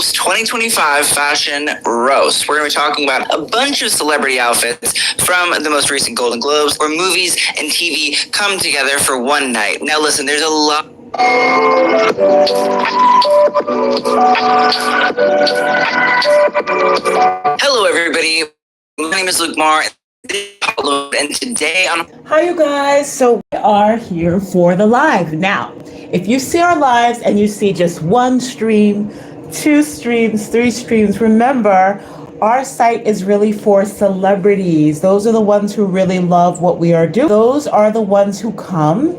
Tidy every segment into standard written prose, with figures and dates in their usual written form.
Globes 2025 Fashion Roast. We're going to be talking about a bunch of celebrity outfits from the most recent Golden Globes, where movies and TV come together for one night. Now listen, there's a lot. Hello everybody, my name is Luke Marr, and today on... Hi you guys, so we are here for the live. Now, if you see our lives and you see just one stream, 2 streams, 3 streams, remember, our site is really for celebrities. Those are the ones who really love what we are doing. Those are the ones who come.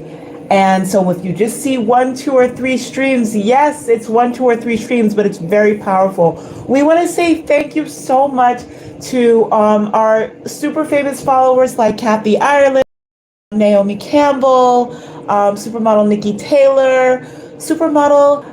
And so if you just see 1, 2, or 3 streams, yes, it's 1, 2, or 3 streams, but it's very powerful. We want to say thank you so much to our super famous followers like Kathy Ireland, Naomi Campbell, supermodel Nikki Taylor, supermodel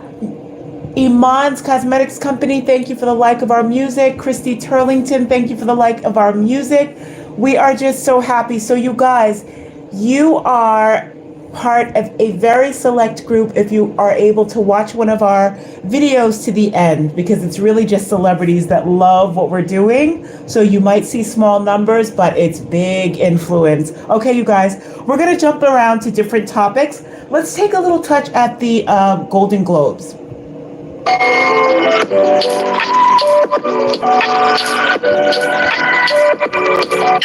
Iman's Cosmetics Company, thank you for the like of our music. Christy Turlington, thank you for the like of our music. We are just so happy. So you guys, you are part of a very select group if you are able to watch one of our videos to the end, because it's really just celebrities that love what we're doing. So you might see small numbers, but it's big influence. Okay, you guys, we're going to jump around to different topics. Let's take a little touch at the Golden Globes.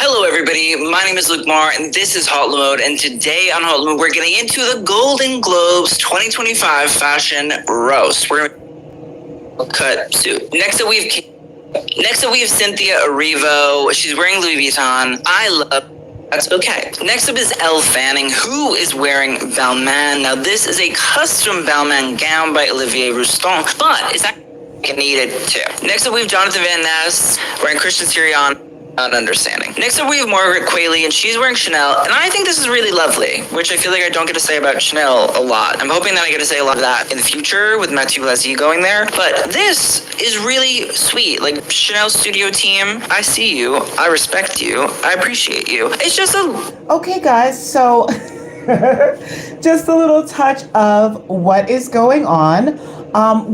Hello everybody, my name is Luke Marr and this is Hot Mode, and today on Hot Mode we're getting into the Golden Globes 2025 Fashion Roast. We're gonna cut suit. Next up we have Cynthia Erivo. She's wearing Louis Vuitton. I love... That's okay. Next up is Elle Fanning, who is wearing Balmain. Now this is a custom Balmain gown by Olivier Roustan, but it's actually needed too. Next up we have Jonathan Van Ness wearing Christian Sirian. Not understanding. Next up we have Margaret Qualley, and she's wearing Chanel, and I think this is really lovely, which I feel like I don't get to say about Chanel a lot. I'm hoping that I get to say a lot of that in the future with Mathieu Blasi going there, but this is really sweet. Like, Chanel studio team, I see you, I respect you, I appreciate you. It's just a... Okay guys, so just a little touch of what is going on.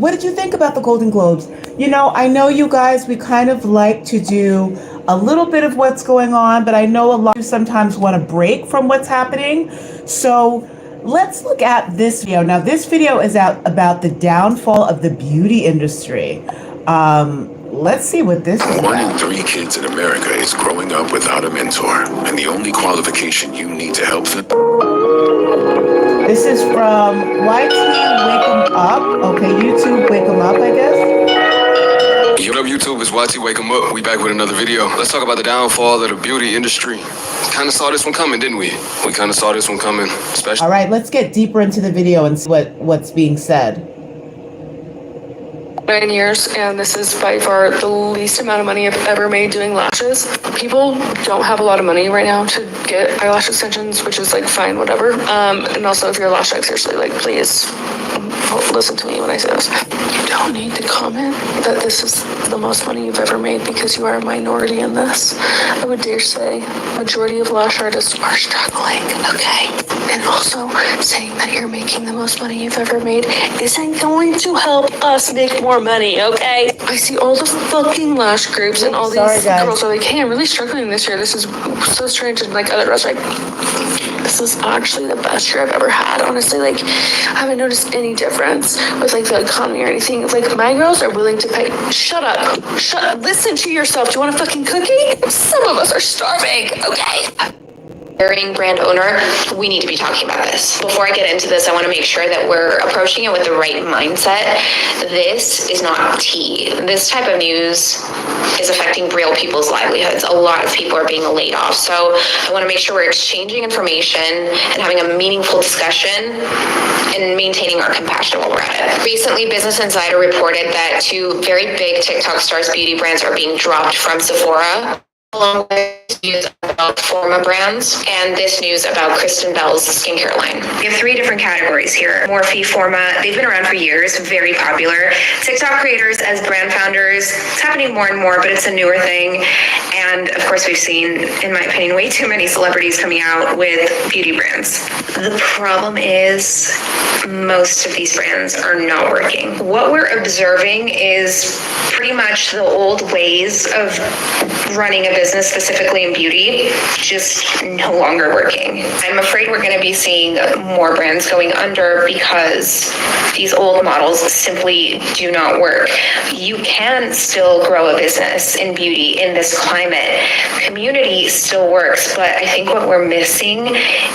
What did you think about the Golden Globes? You know, I know you guys, we kind of like to do a little bit of what's going on, but I know a lot of you sometimes want to break from what's happening. So let's look at this video. Now, this video is out about the downfall of the beauty industry. Let's see what this is about. 1 in 3 kids in America is growing up without a mentor, and the only qualification you need to help them. This is from YT Wake 'em Up. Okay, YouTube Wake 'em Up, I guess. What up, YouTube? It's YT Wake 'em Up. We back with another video. Let's talk about the downfall of the beauty industry. Kind of saw this one coming, didn't we? We kind of saw this one coming, especially. All right, let's get deeper into the video and see what's being said. 9 years, and this is by far the least amount of money I've ever made doing lashes. People don't have a lot of money right now to get eyelash extensions, which is like fine, whatever. And also, if you're a lash tech, seriously, like, please listen to me when I say this. You don't need to comment that this is the most money you've ever made because you are a minority in this. I would dare say majority of lash artists are struggling, okay? And also, saying that you're making the most money you've ever made isn't going to help us make more money, okay? I see all the fucking lash groups and all these girls are like, hey, I'm really struggling this year. This is so strange. And like other girls are like, this is actually the best year I've ever had. Honestly, like, I haven't noticed any difference with like the economy or anything. Like, my girls are willing to pay. Shut up. Listen to yourself. Do you want a fucking cookie? Some of us are starving, okay? Brand owner, we need to be talking about this. Before I get into this, I want to make sure that we're approaching it with the right mindset. This is not tea. This type of news is affecting real people's livelihoods. A lot of people are being laid off. So I want to make sure we're exchanging information and having a meaningful discussion and maintaining our compassion while we're at it. Recently, Business Insider reported that 2 very big TikTok stars' beauty brands are being dropped from Sephora, along with news about Forma brands and this news about Kristen Bell's skincare line. We have three different categories here. Morphe, Forma, they've been around for years, very popular. TikTok creators as brand founders, it's happening more and more, but it's a newer thing. And of course, we've seen, in my opinion, way too many celebrities coming out with beauty brands. The problem is most of these brands are not working. What we're observing is pretty much the old ways of running a business, specifically in beauty, just no longer working. I'm afraid we're going to be seeing more brands going under because these old models simply do not work. You can still grow a business in beauty in this climate. Community still works, but I think what we're missing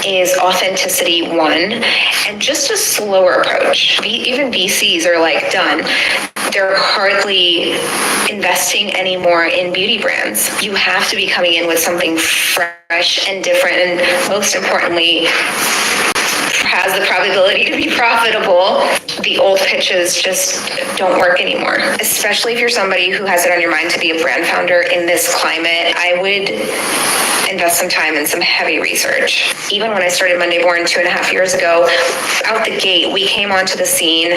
is authenticity, one, and just a slower approach. Even VCs are like done. They're hardly investing anymore in beauty brands. You have to be coming in with something fresh and different, and most importantly, has the probability to be profitable. The old pitches just don't work anymore. Especially if you're somebody who has it on your mind to be a brand founder in this climate, I would invest some time in some heavy research. Even when I started Monday Born 2.5 years ago, out the gate, we came onto the scene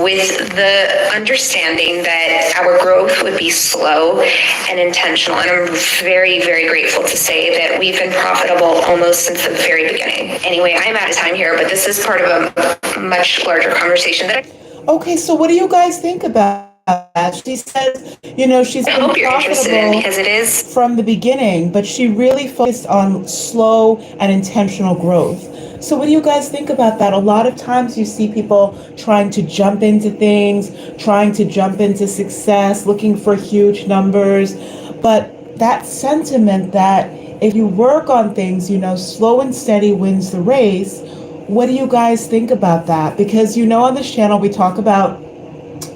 with the understanding that our growth would be slow and intentional. And I'm very, very grateful to say that we've been profitable almost since the very beginning. Anyway, I'm out of time here, but this is part of a much larger conversation that Okay, so what do you guys think about that? She says, she's I been hope you're interested in, profitable because it is from the beginning, but she really focused on slow and intentional growth. So what do you guys think about that? A lot of times you see people trying to jump into things, trying to jump into success, looking for huge numbers, but that sentiment that if you work on things, slow and steady wins the race. What do you guys think about that? Because, on this channel, we talk about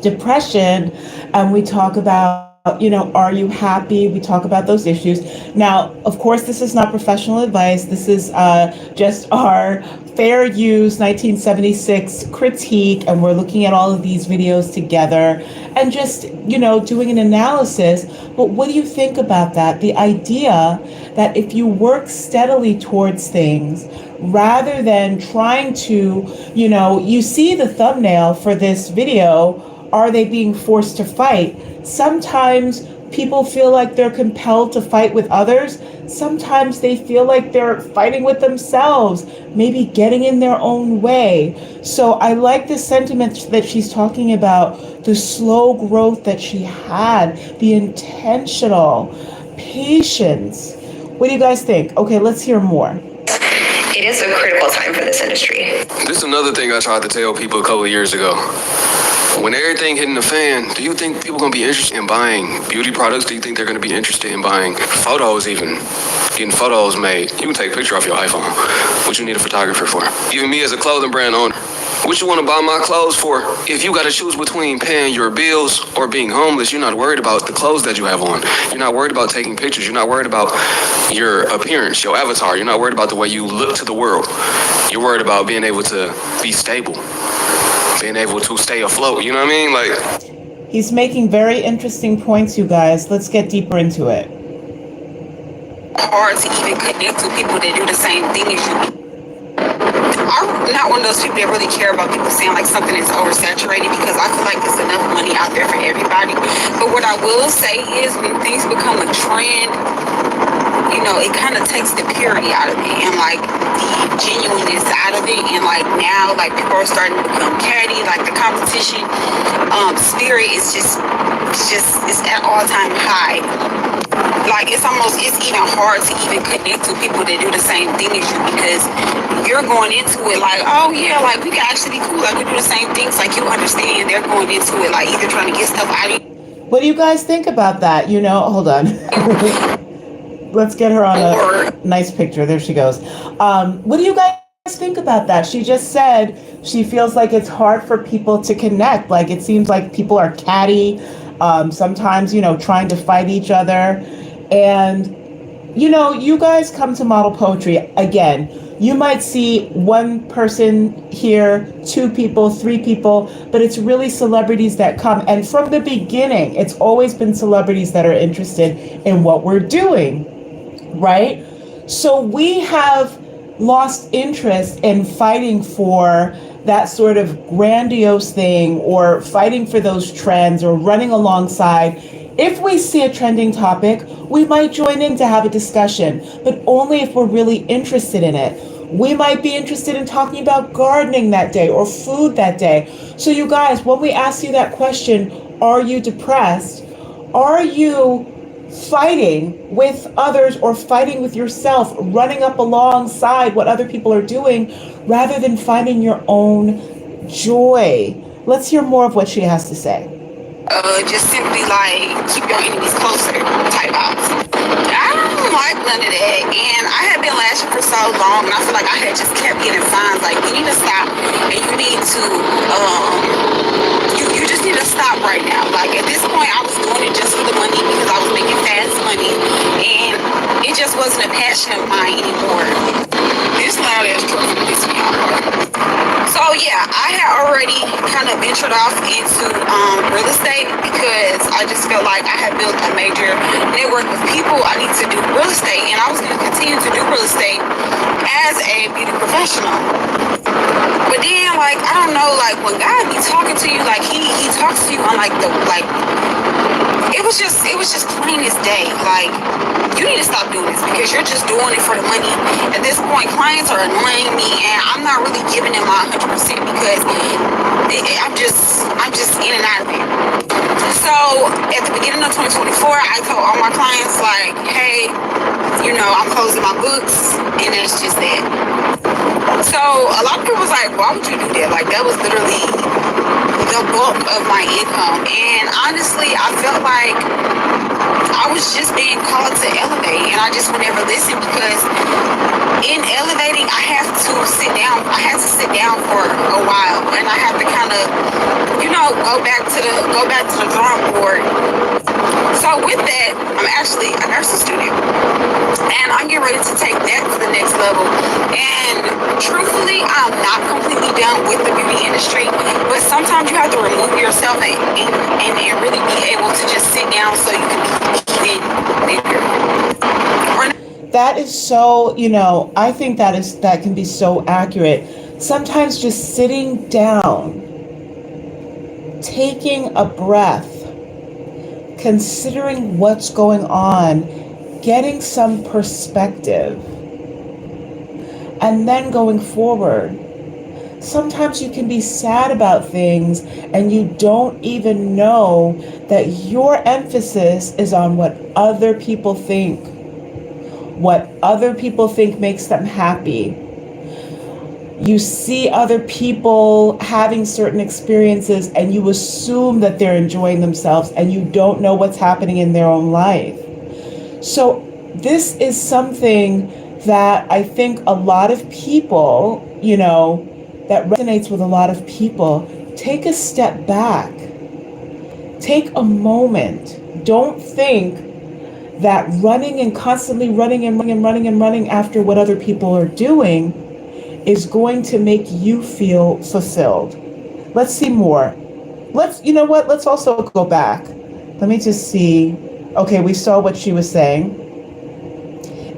depression and we talk about, are you happy? We talk about those issues. Now, of course, this is not professional advice. This is just our fair use 1976 critique. And we're looking at all of these videos together and just, doing an analysis. But what do you think about that? The idea that if you work steadily towards things, rather than trying to, you see the thumbnail for this video, are they being forced to fight? Sometimes people feel like they're compelled to fight with others. Sometimes they feel like they're fighting with themselves, maybe getting in their own way. So I like the sentiment that she's talking about, the slow growth that she had, the intentional patience. What do you guys think? Okay, let's hear more. It is a critical time for this industry. This is another thing I tried to tell people a couple of years ago. When everything hitting the fan, do you think people are going to be interested in buying beauty products? Do you think they're going to be interested in buying photos even? Getting photos made. You can take a picture off your iPhone. What you need a photographer for? Even me as a clothing brand owner. What you want to buy my clothes for? If you got to choose between paying your bills or being homeless, you're not worried about the clothes that you have on. You're not worried about taking pictures. You're not worried about your appearance, your avatar. You're not worried about the way you look to the world. You're worried about being able to be stable, being able to stay afloat. You know what I mean? Like, he's making very interesting points, you guys. Let's get deeper into it. Hard to even connect to people that do the same thing as you. I'm not one of those people that really care about people saying like something is oversaturated, because I feel like there's enough money out there for everybody. But what I will say is, when things become a trend, it kind of takes the purity out of it and like the genuineness out of it. And like now, like people are starting to become catty. Like the competition spirit is just it's at all-time high. Like it's even hard to even connect to people that do the same thing as you, because you're going into it like, oh yeah, like we can actually be cool, like we do the same things. Like you understand they're going into it like either trying to get stuff out of you. What do you guys think about that? Hold on. Let's get her on a nice picture. There she goes. What do you guys think about that? She just said she feels like it's hard for people to connect. Like it seems like people are catty, sometimes, trying to fight each other. And, you guys come to Model Poetry. Again, you might see one person here, 2 people, 3 people, but it's really celebrities that come. And from the beginning, it's always been celebrities that are interested in what we're doing. right? So we have lost interest in fighting for that sort of grandiose thing, or fighting for those trends, or running alongside. If we see a trending topic, we might join in to have a discussion, but only if we're really interested in it. We might be interested in talking about gardening that day or food that day. So you guys, when we ask you that question, are you depressed? Are you fighting with others or fighting with yourself, running up alongside what other people are doing rather than finding your own joy? Let's hear more of what she has to say. Just simply like keep your enemies closer type vibes. I don't like none of that, and I had been lashing for so long, and I feel like I had just kept getting signs like you need to stop, and you need to you just need to stop right now. Like at this point, I was doing it just for the money because I was making fast money, and it just wasn't a passion of mine anymore. This loud ass truck pisses me off. So yeah, I had already kind of ventured off into real estate because I just felt like I had built a major network of people I need to do real estate, and I was going to continue to do real estate as a beauty professional. But then, like, I don't know, like when God be talking to you, like he talks to you on like the it was just plain as day. Like, you need to stop doing this because you're just doing it for the money. At this point, clients are annoying me, and I'm not really giving them my 100% because I'm just in and out of it. So at the beginning of 2024, I told all my clients like, hey, I'm closing my books, and that's just that. So a lot of people was like, why would you do that? Like, that was literally the bulk of my income. And honestly, I felt like I was just being called to elevate, and I just would never listen because in elevating, I have to sit down. I had to sit down for a while, and I have to kind of, go back to the drawing board. So with that, I'm actually a nursing student, and I'm getting ready to take that to the next level. And truthfully, I'm not completely done with the beauty industry, but sometimes you have to remove yourself and really be able to just sit down so you can be bigger. That is so, I think that can be so accurate. Sometimes just sitting down, taking a breath, considering what's going on, getting some perspective, and then going forward. Sometimes you can be sad about things and you don't even know that your emphasis is on what other people think. What other people think makes them happy. You see other people having certain experiences and you assume that they're enjoying themselves and you don't know what's happening in their own life. So this is something that I think a lot of people, that resonates with a lot of people. Take a step back. Take a moment. Don't think that running and constantly running after what other people are doing is going to make you feel fulfilled. Let's see more. Let's also go back. Let me just see. Okay, we saw what she was saying.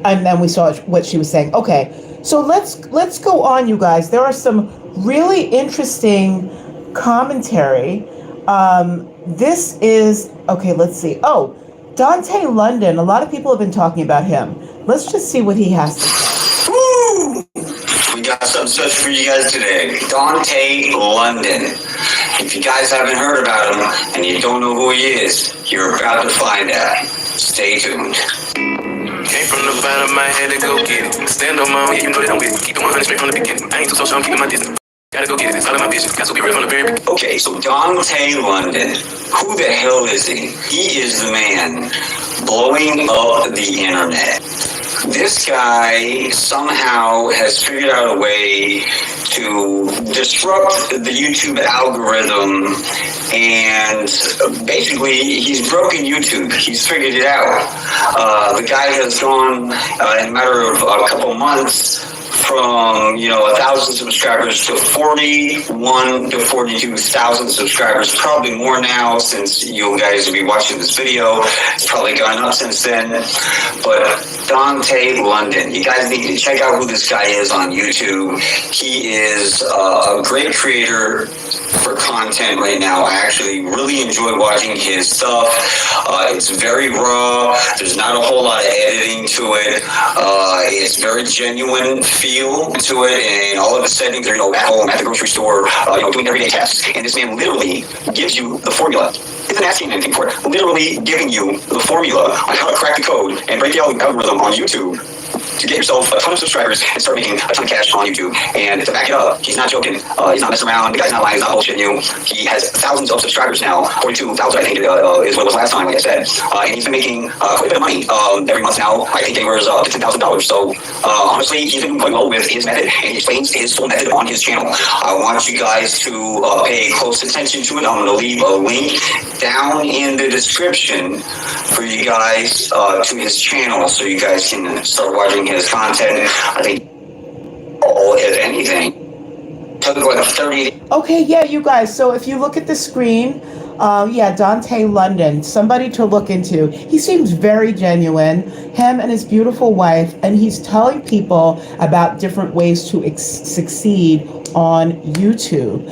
And then we saw what she was saying. Okay, so let's go on, you guys. There are some really interesting commentary. This is, okay, let's see. Oh, Dante London. A lot of people have been talking about him. Let's just see what he has to say. Woo! We got some such for you guys today. Dante London. If you guys haven't heard about him and you don't know who he is, you're about to find out. Stay tuned. Came from the bottom of my head to go get it. Stand on my own, you know that I'm with it. Keep it 100 straight from the beginning. I ain't too social, I'm keeping my distance. Gotta go get it, it's all in my vision. Got to be real from the very beginning. Okay, so Dante London, who the hell is he? He is the man blowing up the internet. This guy somehow has figured out a way to disrupt the YouTube algorithm, and basically he's broken YouTube. He's figured it out. The guy has gone in a matter of a couple months from 1,000 subscribers to 41 to 42,000 subscribers, probably more now since you guys will be watching this video. It's probably gone up since then. But Dante London, you guys need to check out who this guy is on YouTube. He is a great creator for content right now. I actually really enjoy watching his stuff. It's very raw. There's not a whole lot of editing to it. It's very genuine feel to it, and all of the settings are at home, at the grocery store, doing everyday tasks. And this man literally gives you the formula. Isn't asking anything for it. Literally giving you the formula on how to crack the code and break the algorithm on YouTube to get yourself a ton of subscribers and start making a ton of cash on YouTube. And to back it up, he's not joking. He's not messing around. The guy's not lying. He's not bullshitting you. He has thousands of subscribers now. 42,000, I think, is what it was last time, like I said. And he's been making quite a bit of money every month now. I think anywhere $15,000. So honestly, he's been doing quite well with his method, and he explains his full method on his channel. I want you guys to pay close attention to it. I'm going to leave a link down in the description for you guys to his channel, so you guys can start watching his content. I think if anything took like 30. Okay, yeah, you guys. So if you look at the screen, Dante London, somebody to look into. He seems very genuine, him and his beautiful wife, and he's telling people about different ways to succeed on YouTube.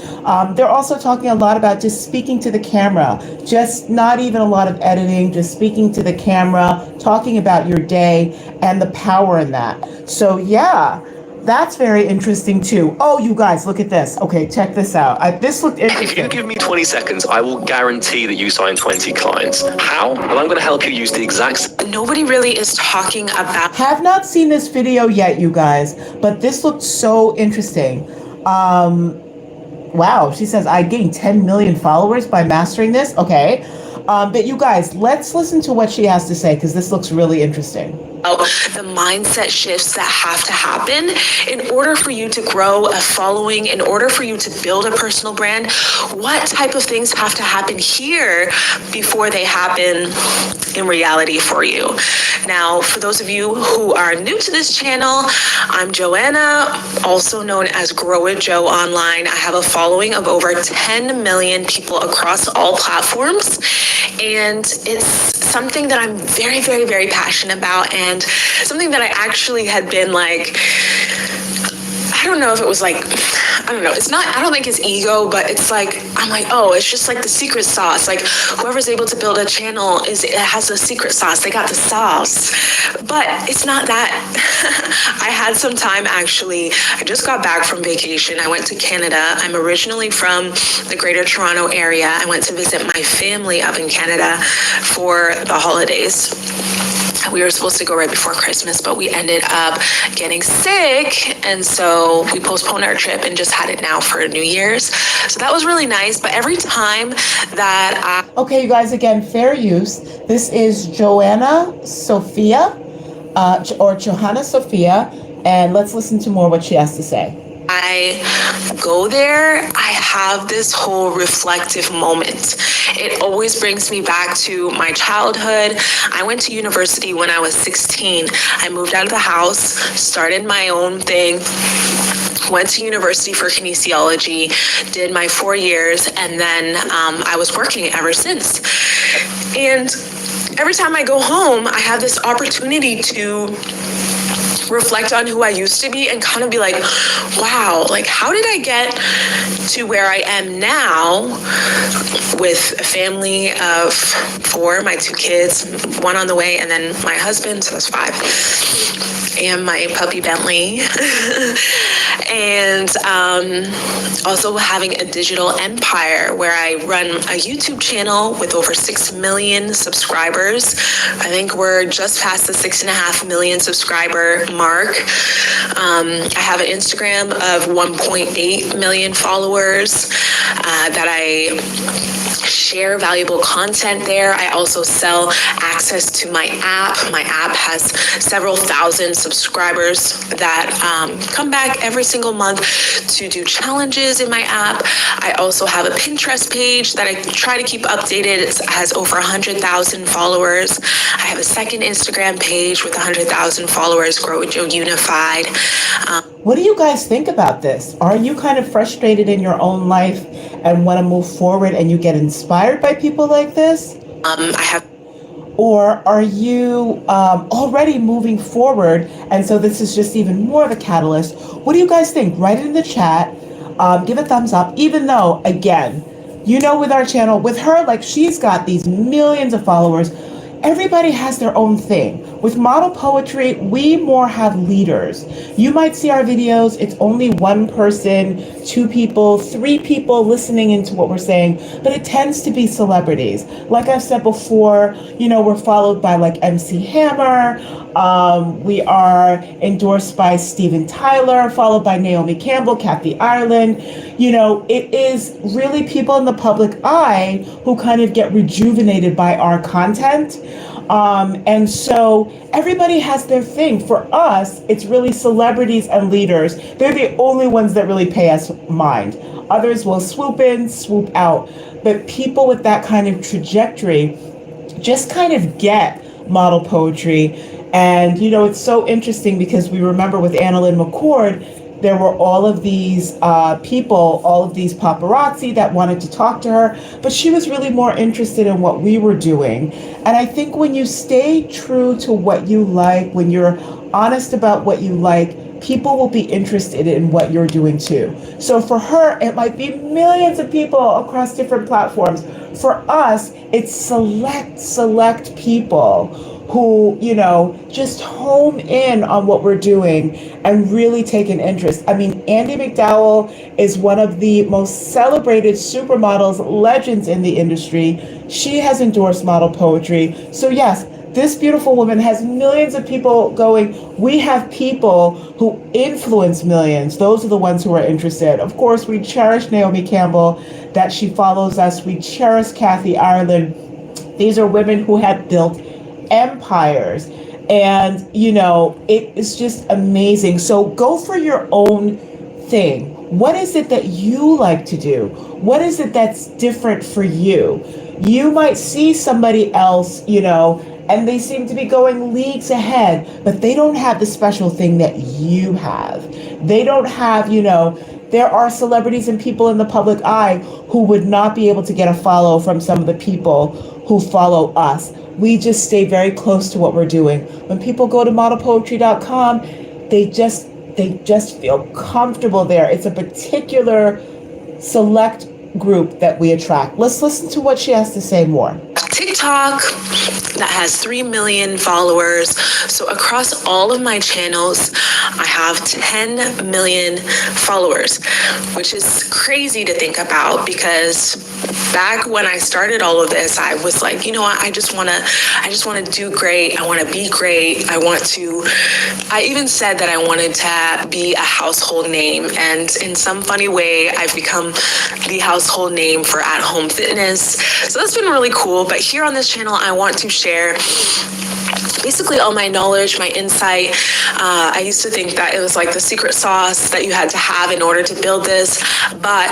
They're also talking a lot about just speaking to the camera, just not even a lot of editing, just speaking to the camera, talking about your day and the power in that. So yeah, that's very interesting too. Oh, you guys, look at this. Okay, check this out. This looked interesting. If you give me 20 seconds, I will guarantee that you sign 20 clients. How? Well, I'm going to help you use the exact... Nobody really is talking about... Have not seen this video yet, you guys, but this looked so interesting. Wow, she says, I gained 10 million followers by mastering this. Okay. But you guys, let's listen to what she has to say, because this looks really interesting. The mindset shifts that have to happen in order for you to grow a following, in order for you to build a personal brand. What type of things have to happen here before they happen in reality for you? Now, for those of you who are new to this channel, I'm Joanna, also known as Grow It Jo online. I have a following of over 10 million people across all platforms, and it's something that I'm very, very, very passionate about, and something that I actually had been like, I don't know if it was like, I don't know. It's not, I don't think it's ego, but it's like, I'm like, oh, it's just like the secret sauce. Like whoever's able to build a channel it has a secret sauce. They got the sauce, but it's not that. I had some time actually. I just got back from vacation. I went to Canada. I'm originally from the Greater Toronto area. I went to visit my family up in Canada for the holidays. We were supposed to go right before Christmas, but we ended up getting sick. And so we postponed our trip and just had it now for New Year's. So that was really nice. But every time that Okay, you guys, again, fair use. This is Johanna Sophia, or Johanna Sophia. And let's listen to more what she has to say. I go there, I have this whole reflective moment. It always brings me back to my childhood. I went to university when I was 16. I moved out of the house, started my own thing, went to university for kinesiology, did my 4 years, and then I was working ever since. And every time I go home, I have this opportunity to reflect on who I used to be and kind of be like, wow, like how did I get to where I am now with a family of 4, my 2 kids, 1 on the way, and then my husband, so that's 5, and my puppy Bentley. And also having a digital empire where I run a YouTube channel with over 6 million subscribers. I think we're just past the 6.5 million subscriber mark. I have an Instagram of 1.8 million followers that I share valuable content there. I also sell access to my app. My app has several thousand subscribers that come back every single month to do challenges in my app. I also have a Pinterest page that I try to keep updated. It has over 100,000 followers. I have a second Instagram page with 100,000 followers, Grow It Jo Unified. What do you guys think about this? Are you kind of frustrated in your own life and want to move forward and you get inspired by people like this? I have. Or are you already moving forward and so this is just even more of a catalyst? What do you guys think? Write it in the chat. Give a thumbs up, even though, again, you know, with our channel, with her, like she's got these millions of followers. Everybody has their own thing. With model poetry, we more have leaders. You might see our videos, it's only one person, two people, three people listening into what we're saying, but it tends to be celebrities. Like I've said before, you know, we're followed by like MC Hammer, we are endorsed by Steven Tyler, followed by Naomi Campbell, Kathy Ireland. You know, it is really people in the public eye who kind of get rejuvenated by our content. And so everybody has their thing. For us, it's really celebrities and leaders. They're the only ones that really pay us mind. Others will swoop in, swoop out. But people with that kind of trajectory just kind of get model poetry. And, you know, it's so interesting because we remember with Annalyn McCord, there were all of these people, all of these paparazzi that wanted to talk to her, but she was really more interested in what we were doing. And I think when you stay true to what you like, when you're honest about what you like, people will be interested in what you're doing too. So for her, it might be millions of people across different platforms. For us, it's select people who, you know, just home in on what we're doing and really take an interest. I mean, Andie MacDowell is one of the most celebrated supermodels, legends in the industry. She has endorsed model poetry. So yes, this beautiful woman has millions of people going. We have people who influence millions. Those are the ones who are interested. Of course, we cherish Naomi Campbell, that she follows us. We cherish Kathy Ireland. These are women who have built empires. And, you know, it is just amazing. So go for your own thing. What is it that you like to do? What is it that's different for you? You might see somebody else, you know, and they seem to be going leagues ahead, but they don't have the special thing that you have. They don't have, you know, there are celebrities and people in the public eye who would not be able to get a follow from some of the people who follow us. We just stay very close to what we're doing. When people go to modelpoetry.com, they just feel comfortable there. It's a particular select group that we attract. Let's listen to what she has to say more. TikTok that has 3 million followers. So across all of my channels, I have 10 million followers, which is crazy to think about because back when I started all of this, I was like, you know what, I just want to do great. I want to be great. I even said that I wanted to be a household name. And in some funny way, I've become the household name for at-home fitness. So that's been really cool. But here on this channel, I want to share basically all my knowledge, my insight. I used to think that it was like the secret sauce that you had to have in order to build this. But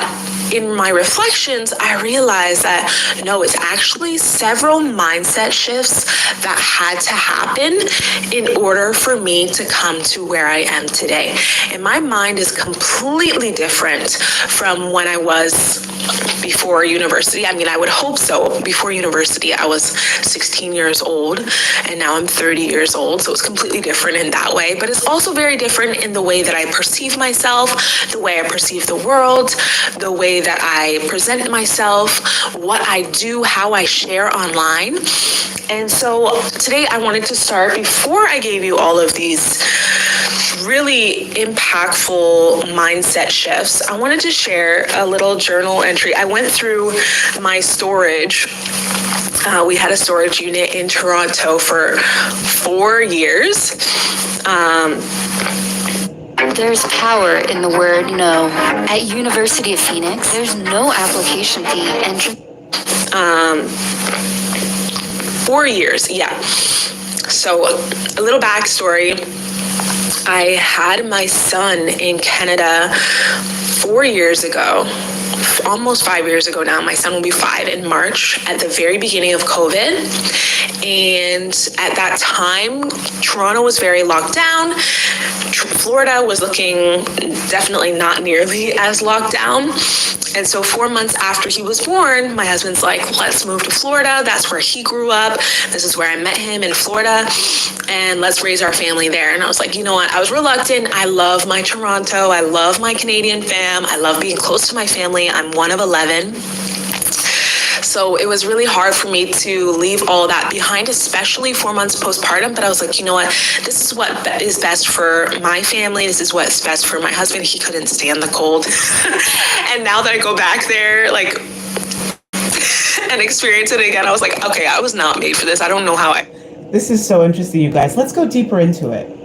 in my reflections, I realized that no, it's actually several mindset shifts that had to happen in order for me to come to where I am today. And my mind is completely different from when I was before university. I mean, I would hope so. Before university, I was 16 years old, and now I'm 30 years old. So it's completely different in that way. But it's also very different in the way that I perceive myself, the way I perceive the world, the way that I present myself, what I do, how I share online. And so today I wanted to start, before I gave you all of these really impactful mindset shifts, I wanted to share a little journal entry. I went through my storage. We had a storage unit in Toronto for 4 years. There's power in the word no. At University of Phoenix, there's no application fee. Entrance. 4 years, yeah. So a little backstory. I had my son in Canada 4 years ago, almost 5 years ago now. My son will be 5 in March at the very beginning of COVID. And at that time, Toronto was very locked down. Florida was looking definitely not nearly as locked down. And so 4 months after he was born, my husband's like, let's move to Florida. That's where he grew up. This is where I met him, in Florida. And let's raise our family there. And I was like, you know what? I was reluctant. I love my Toronto. I love my Canadian fam. I love being close to my family. I'm one of 11. So it was really hard for me to leave all that behind, especially 4 months postpartum. But I was like, you know what? This is what is best for my family. This is what's best for my husband. He couldn't stand the cold. And now that I go back there, like, and experience it again, I was like, okay, I was not made for this. I don't know how I... This is so interesting, you guys. Let's go deeper into it.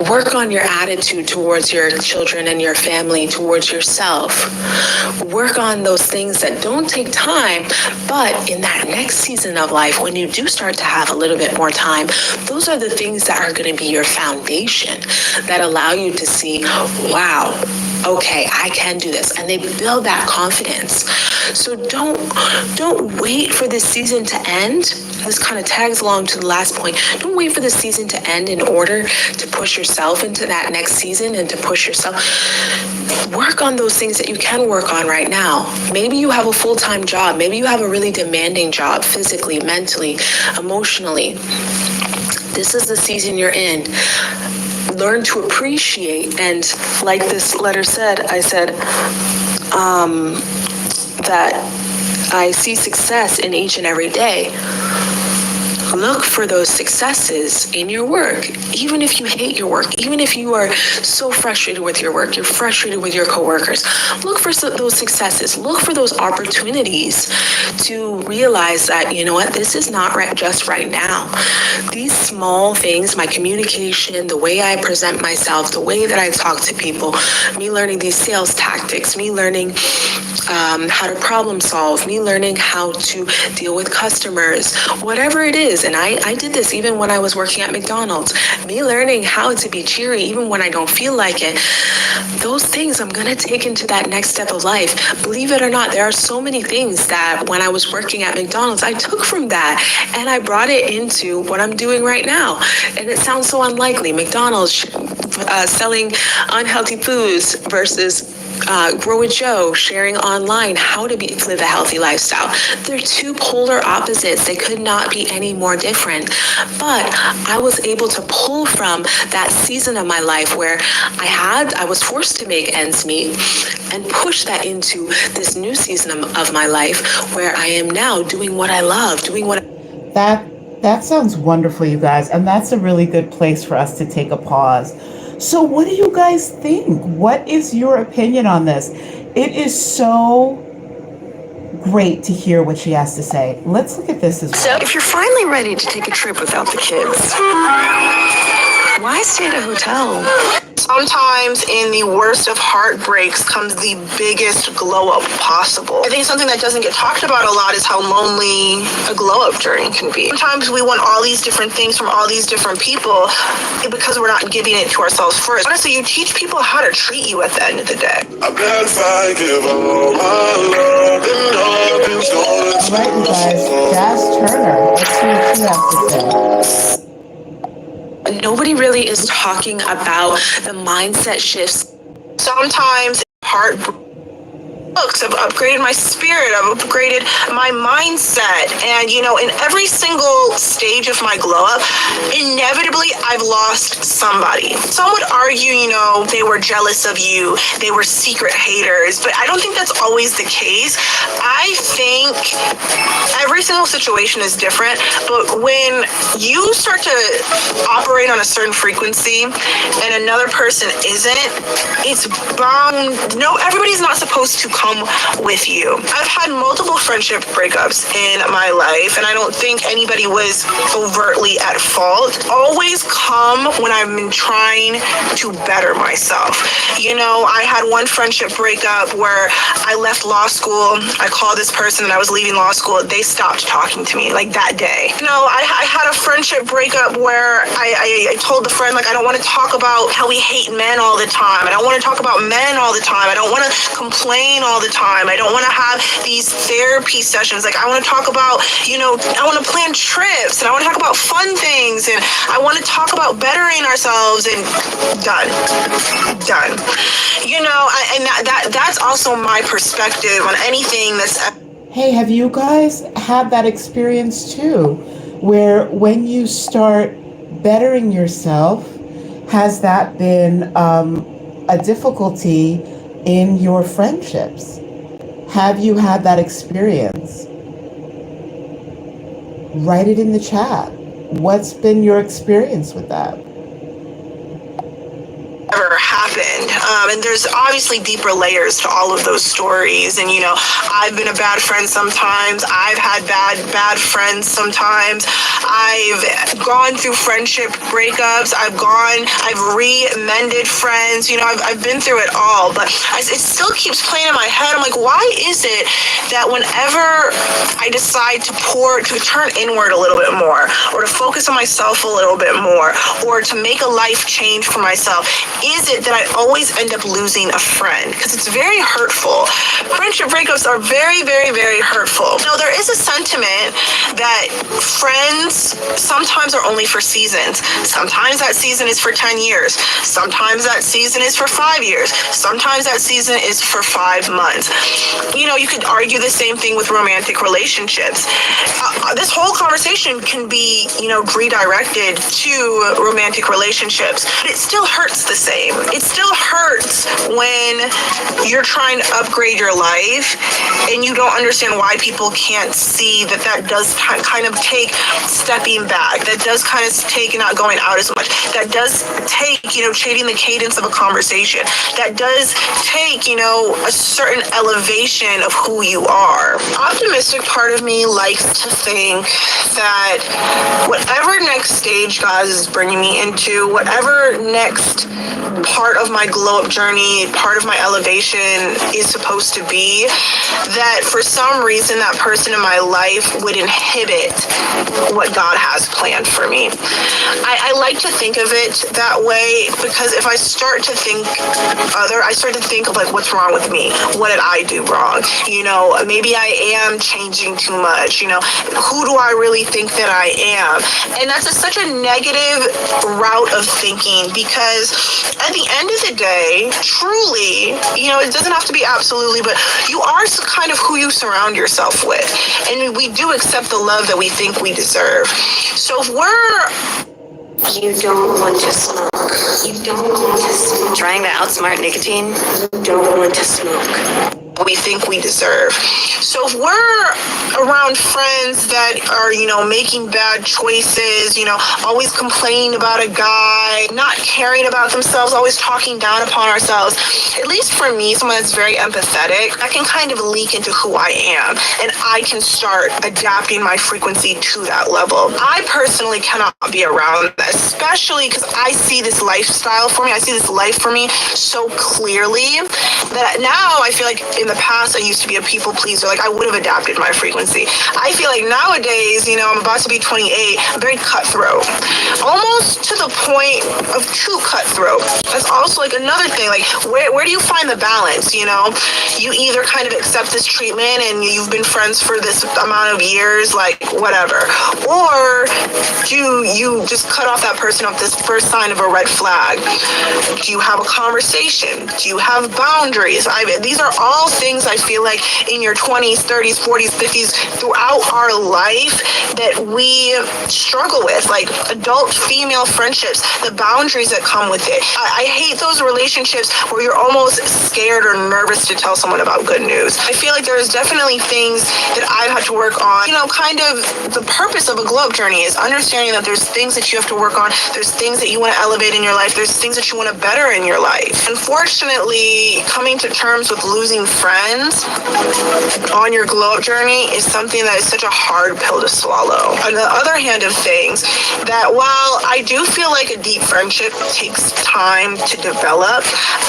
Work on your attitude towards your children and your family, towards yourself. Work on those things that don't take time, but in that next season of life, when you do start to have a little bit more time, those are the things that are going to be your foundation that allow you to see, wow, okay, I can do this. And they build that confidence. So don't wait for this season to end. This kind of tags along to the last point. Don't wait for the season to end in order to push yourself into that next season and to push yourself. Work on those things that you can work on right now. Maybe you have a full-time job. Maybe you have a really demanding job, physically, mentally, emotionally. This is the season you're in. Learn to appreciate, and like this letter said, I said that I see success in each and every day. Look for those successes in your work, even if you hate your work, even if you are so frustrated with your work, you're frustrated with your coworkers. Look for those successes. Look for those opportunities to realize that, you know what, this is not just right now. These small things, my communication, the way I present myself, the way that I talk to people, me learning these sales tactics, me learning how to problem solve, me learning how to deal with customers, whatever it is. And I did this even when I was working at McDonald's, me learning how to be cheery even when I don't feel like it. Those things I'm going to take into that next step of life. Believe it or not, there are so many things that when I was working at McDonald's, I took from that and I brought it into what I'm doing right now. And it sounds so unlikely. McDonald's selling unhealthy foods versus Grow with Joe, sharing online how to live a healthy lifestyle. They're two polar opposites. They could not be any more different. But I was able to pull from that season of my life where I was forced to make ends meet and push that into this new season of my life where I am now doing what I love, That sounds wonderful, you guys. And that's a really good place for us to take a pause. So what do you guys think? What is your opinion on this? It is so great to hear what she has to say. Let's look at this as well. So if you're finally ready to take a trip without the kids, why stay at a hotel? Sometimes in the worst of heartbreaks comes the biggest glow up possible. I think something that doesn't get talked about a lot is how lonely a glow up journey can be. Sometimes we want all these different things from all these different people because we're not giving it to ourselves first. Honestly, you teach people how to treat you at the end of the day. All right, you guys, Jazz Turner. Let's see what she has to say. Nobody really is talking about the mindset shifts. Sometimes I've upgraded my spirit, I've upgraded my mindset, and in every single stage of my glow up, inevitably I've lost somebody. Some would argue, they were jealous of you, they were secret haters, but I don't think that's always the case. I think every single situation is different, but when you start to operate on a certain frequency and another person isn't, it's bound. No, everybody's not supposed to come with you. I've had multiple friendship breakups in my life, and I don't think anybody was overtly at fault. Always come when I've been trying to better myself. I had one friendship breakup where I left law school. I called this person and I was leaving law school. They stopped talking to me like that day. I had a friendship breakup where I told the friend, I don't want to talk about how we hate men all the time. I don't want to talk about men all the time. I don't want to complain all all the time. I don't want to have these therapy sessions. Like, I want to talk about, I want to plan trips, and I want to talk about fun things, and I want to talk about bettering ourselves, and done. And that's also my perspective on anything that's... Hey, have you guys had that experience too, where when you start bettering yourself, has that been a difficulty in your friendships? Have you had that experience? Write it in the chat. What's been your experience with that? Ever happened. And there's obviously deeper layers to all of those stories. And, I've been a bad friend sometimes. I've had bad friends sometimes. I've gone through friendship breakups. I've re-mended friends. I've been through it all. But it still keeps playing in my head. I'm like, why is it that whenever I decide to turn inward a little bit more, or to focus on myself a little bit more, or to make a life change for myself, is it that I always end up losing a friend? Because it's very hurtful. Friendship breakups are very, very, very hurtful. There is a sentiment that friends sometimes are only for seasons. Sometimes that season is for 10 years. Sometimes that season is for 5 years. Sometimes that season is for 5 months. You could argue the same thing with romantic relationships. This whole conversation can be, redirected to romantic relationships, but it still hurts the same. It still hurts when you're trying to upgrade your life and you don't understand why people can't see that does kind of take stepping back. That does kind of take not going out as much. That does take, changing the cadence of a conversation. That does take, a certain elevation of who you are. Optimistic part of me likes to think that whatever next stage God is bringing me into, whatever next part of my glow up journey, part of my elevation is supposed to be, that for some reason that person in my life would inhibit what God has planned for me. I like to think of it that way, because if I start to think I start to think of like, what's wrong with me? What did I do wrong? Maybe I am changing too much. Who do I really think that I am? And that's such a negative route of thinking, because at the end of the day, truly, it doesn't have to be absolutely, but you are kind of who you surround yourself with. And we do accept the love that we think we deserve. So if you don't want to smoke. You don't want to smoke. Trying to outsmart nicotine? You don't want to smoke. We think we deserve. So if we're around friends that are, making bad choices, always complaining about a guy, not caring about themselves, always talking down upon ourselves, at least for me, someone that's very empathetic, I can kind of leak into who I am, and I can start adapting my frequency to that level. I personally cannot be around that, especially because I see this lifestyle for me, I see this life for me so clearly that now I feel like in the past, I used to be a people pleaser. Like, I would have adapted my frequency. I feel like nowadays, I'm about to be 28, I'm very cutthroat. Almost to the point of too cutthroat. That's also like another thing. Like, where do you find the balance, You either kind of accept this treatment and you've been friends for this amount of years, like, whatever. Or do you just cut off that person off this first sign of a red flag? Do you have a conversation? Do you have boundaries? These are all things I feel like in your 20s, 30s, 40s, 50s, throughout our life that we struggle with, like adult female friendships, the boundaries that come with it. I hate those relationships where you're almost scared or nervous to tell someone about good news. I feel like there's definitely things that I've had to work on. Kind of the purpose of a glow up journey is understanding that there's things that you have to work on. There's things that you want to elevate in your life. There's things that you want to better in your life. Unfortunately, coming to terms with losing friends on your glow up journey is something that is such a hard pill to swallow. On the other hand of things, that while I do feel like a deep friendship takes time to develop,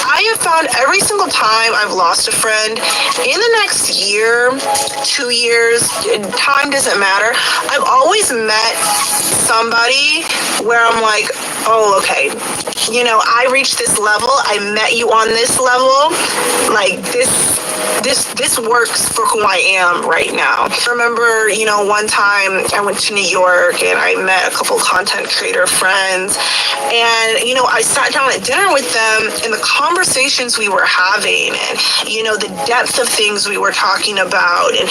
I have found every single time I've lost a friend, in the next year, 2 years, time doesn't matter, I've always met somebody where I'm like, oh, okay, I reached this level, I met you on this level, like this this works for who I am right now. I remember, one time I went to New York and I met a couple content creator friends, and I sat down at dinner with them, and the conversations we were having, and the depth of things we were talking about, and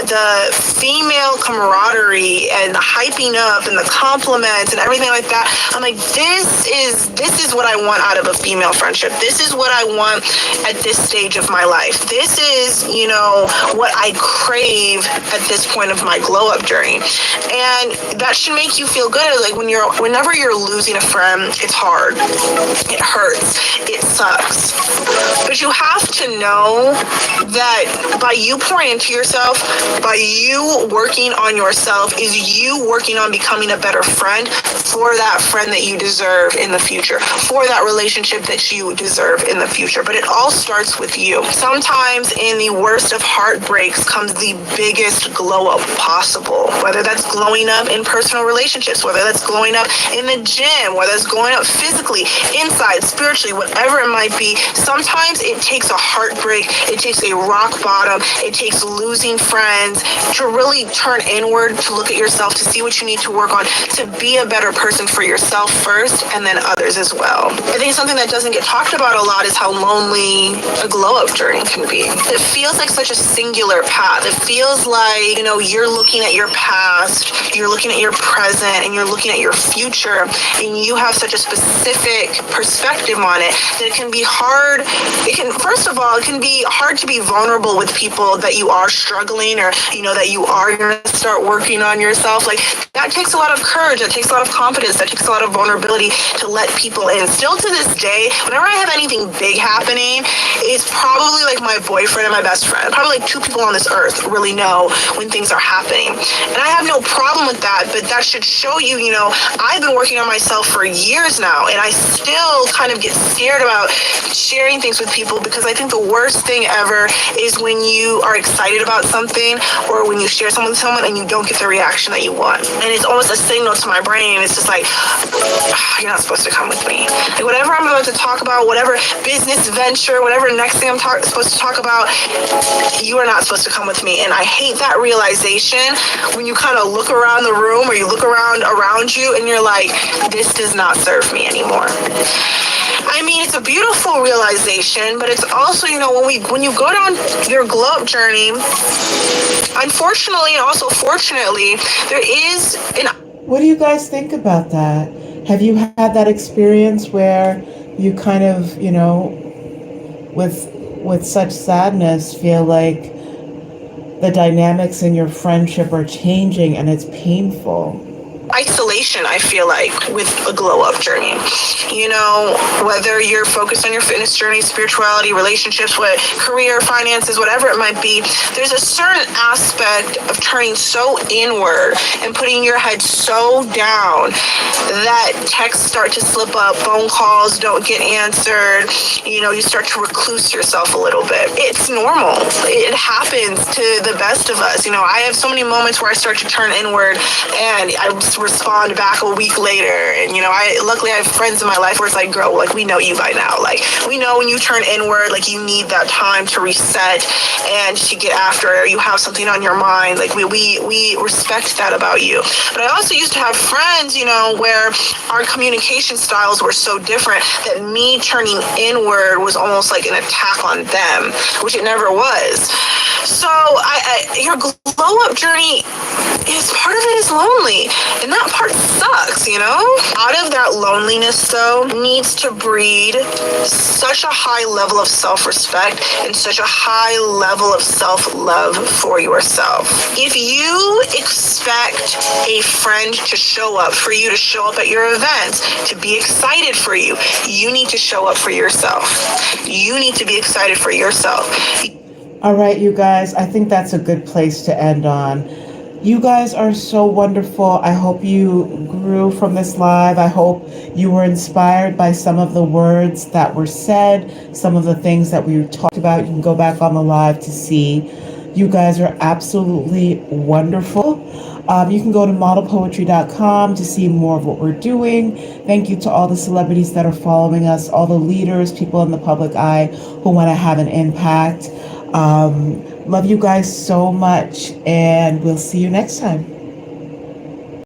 the female camaraderie and the hyping up and the compliments and everything like that. I'm like, this is what I want out of a female friendship. This is what I want at this stage of my life. This is, what I crave at this point of my glow up journey. And that should make you feel good. Like whenever you're losing a friend, it's hard. It hurts. It sucks. But you have to know that by you pouring into yourself, by you working on yourself, is you working on becoming a better friend for that friend that you deserve in the future, for that relationship that you deserve in the future. But it all starts with you. Sometimes in the worst of heartbreaks comes the biggest glow up possible, whether that's glowing up in personal relationships, whether that's glowing up in the gym, whether it's glowing up physically, inside, spiritually, whatever it might be. Sometimes it takes a heartbreak, it takes a rock bottom, it takes losing friends to really turn inward, to look at yourself, to see what you need to work on, to be a better person for yourself first and then others as well. I think something that doesn't get talked about a lot is how lonely a glow up journey can be. It feels like such a singular path. It feels like, you're looking at your past, you're looking at your present, and you're looking at your future, and you have such a specific perspective on it that it can be hard. First of all, it can be hard to be vulnerable with people that you are struggling, or, that you are going to start working on yourself. Like, that takes a lot of courage, that takes a lot of confidence, that takes a lot of vulnerability to let people in. Still to this day, whenever I have anything big happening, it's probably like my boyfriend and my best friend. Probably like two people on this earth really know when things are happening. And I have no problem with that, but that should show you, I've been working on myself for years now, and I still kind of get scared about sharing things with people, because I think the worst thing ever is when you are excited about something, or when you share something with someone and you don't get the reaction that you want. And it's almost a signal to my brain. It's just like, you're not supposed to come with me. Like, whatever I'm about to talk about, whatever business venture, whatever next thing I'm supposed to talk about, you are not supposed to come with me. And I hate that realization when you kind of look around the room, or you look around you, and you're like, this does not serve me anymore. I mean, it's a beautiful realization, but it's also, when you go down your glow up journey, unfortunately and also fortunately, there is an... What do you guys think about that? Have you had that experience where you kind of, with such sadness, feel like the dynamics in your friendship are changing and it's painful? Isolation, I feel like, with a glow up journey. Whether you're focused on your fitness journey, spirituality, relationships, career, finances, whatever it might be, there's a certain aspect of turning so inward and putting your head so down that texts start to slip up, phone calls don't get answered, you start to recluse yourself a little bit. It's normal. It happens to the best of us. I have so many moments where I start to turn inward, and I respond back a week later, and luckily I have friends in my life where it's like, girl, like, we know you by now. Like, we know when you turn inward, like, you need that time to reset and to get after it, or you have something on your mind. Like, we respect that about you. But I also used to have friends, where our communication styles were so different that me turning inward was almost like an attack on them, which it never was. So your glow up journey is part of it is lonely, and that part sucks, Out of that loneliness, though, needs to breed such a high level of self-respect and such a high level of self-love for yourself. If you expect a friend to show up for you, to show up at your events, to be excited for you, you need to show up for yourself. You need to be excited for yourself. All right, you guys, I think that's a good place to end on. You guys are so wonderful. I hope you grew from this live. I hope you were inspired by some of the words that were said, some of the things that we talked about. You can go back on the live to see. You guys are absolutely wonderful. You can go to modelpoetry.com to see more of what we're doing. Thank you to all the celebrities that are following us, all the leaders, people in the public eye who want to have an impact. Love you guys so much, and we'll see you next time.